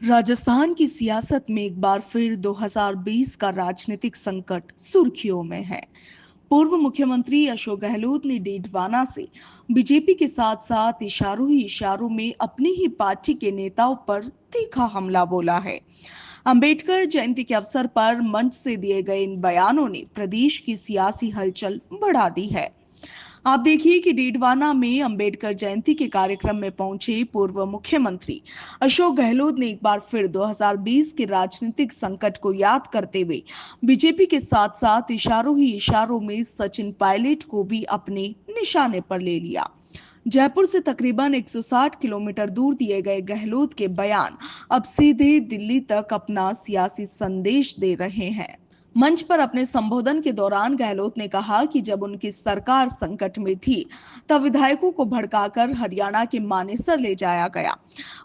राजस्थान की सियासत में एक बार फिर 2020 का राजनीतिक संकट सुर्खियों में है। पूर्व मुख्यमंत्री अशोक गहलोत ने डीडवाना से बीजेपी के साथ साथ इशारों ही इशारों में अपनी ही पार्टी के नेताओं पर तीखा हमला बोला है। अंबेडकर जयंती के अवसर पर मंच से दिए गए इन बयानों ने प्रदेश की सियासी हलचल बढ़ा दी है। आप देखिए कि डीडवाना में अंबेडकर जयंती के कार्यक्रम में पहुंचे पूर्व मुख्यमंत्री अशोक गहलोत ने एक बार फिर 2020 के राजनीतिक संकट को याद करते हुए बीजेपी के साथ साथ इशारों ही इशारों में सचिन पायलट को भी अपने निशाने पर ले लिया। जयपुर से तकरीबन 160 किलोमीटर दूर दिए गए गहलोत के बयान अब सीधे दिल्ली तक अपना सियासी संदेश दे रहे हैं। मंच पर अपने संबोधन के दौरान गहलोत ने कहा कि जब उनकी सरकार संकट में थी तब विधायकों को भड़काकर हरियाणा के मानेसर ले जाया गया।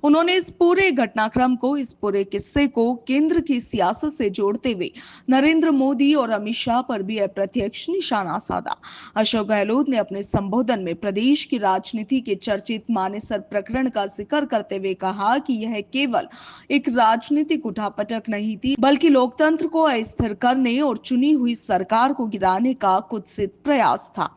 उन्होंने इस पूरे घटनाक्रम को, इस पूरे किस्से को केंद्र की सियासत से जोड़ते हुए नरेंद्र मोदी और अमित शाह पर भी अप्रत्यक्ष निशाना साधा। अशोक गहलोत ने अपने संबोधन में प्रदेश की राजनीति के चर्चित मानेसर प्रकरण का जिक्र करते हुए कहा कि यह केवल एक राजनीतिक उठापटक नहीं थी, बल्कि लोकतंत्र को अस्थिर करने और चुनी हुई सरकार को गिराने का कुत्सित प्रयास था।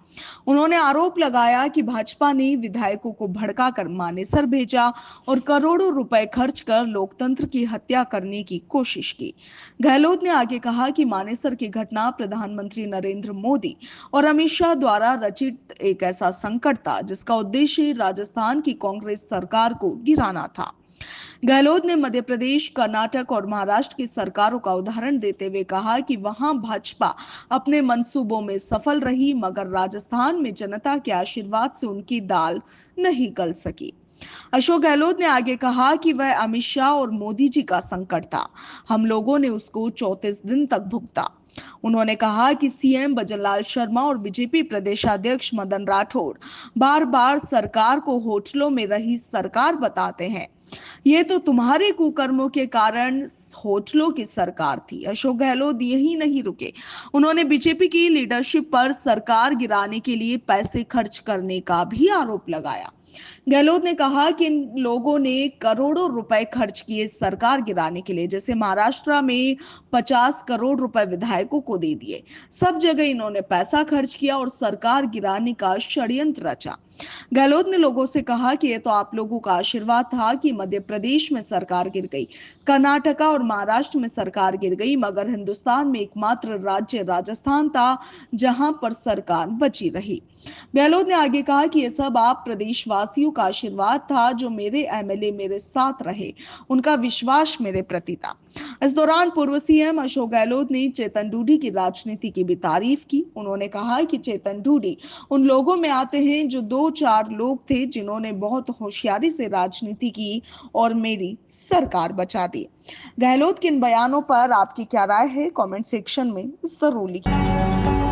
उन्होंने आरोप लगाया कि भाजपा ने विधायकों को भड़काकर मानेसर भेजा और करोड़ों रुपए खर्च कर लोकतंत्र की हत्या करने की कोशिश की। गहलोत ने आगे कहा कि मानेसर की घटना प्रधानमंत्री नरेंद्र मोदी और अमित शाह द्वारा रचित एक ऐसा संकट था जिसका उद्देश्य राजस्थान की कांग्रेस सरकार को गिराना था। गहलोत ने मध्य प्रदेश, कर्नाटक और महाराष्ट्र की सरकारों का उदाहरण देते हुए कहा कि वहां भाजपा अपने मंसूबों में सफल रही, मगर राजस्थान में जनता के आशीर्वाद से उनकी दाल नहीं गल सकी। अशोक गहलोत ने आगे कहा कि वह अमित शाह और मोदी जी का संकट था। हम लोगों ने उसको 34 दिन तक भुगता। उन्होंने कहा कि सीएम भजनलाल शर्मा और बीजेपी प्रदेशाध्यक्ष मदन राठौड़ बार बार सरकार को होटलों में रही सरकार बताते हैं। ये तो तुम्हारे कुकर्मों के कारण होटलों की सरकार थी। अशोक गहलोत यही नहीं रुके, उन्होंने बीजेपी की लीडरशिप पर सरकार गिराने के लिए पैसे खर्च करने का भी आरोप लगाया। गहलोत ने कहा कि इन लोगों ने करोड़ों रुपए खर्च किए सरकार गिराने के लिए, जैसे महाराष्ट्र में 50 करोड़ रुपए विधायकों को दे दिए। सब जगह इन्होंने पैसा खर्च किया और सरकार गिराने का षड्यंत्र रचा। गहलोत ने लोगों से कहा कि यह तो आप लोगों का आशीर्वाद था कि मध्य प्रदेश में सरकार गिर गई, कर्नाटका और महाराष्ट्र में सरकार गिर गई, मगर हिंदुस्तान में एकमात्र राज्य राजस्थान था जहां पर सरकार बची रही। गहलोत ने आगे कहा कि यह सब आप प्रदेशवासियों का आशीर्वाद था, जो मेरे एमएलए मेरे साथ रहे, उनका विश्वास मेरे प्रति था। इस दौरान पूर्व सीएम अशोक गहलोत ने चेतन डूडी की राजनीति की भी तारीफ की। उन्होंने कहा कि चेतन डूडी उन लोगों में आते हैं जो 2-4 लोग थे जिन्होंने बहुत होशियारी से राजनीति की और मेरी सरकार बचा दी। गहलोत के इन बयानों पर आपकी क्या राय है? कमेंट सेक्शन में जरूर लिखिए।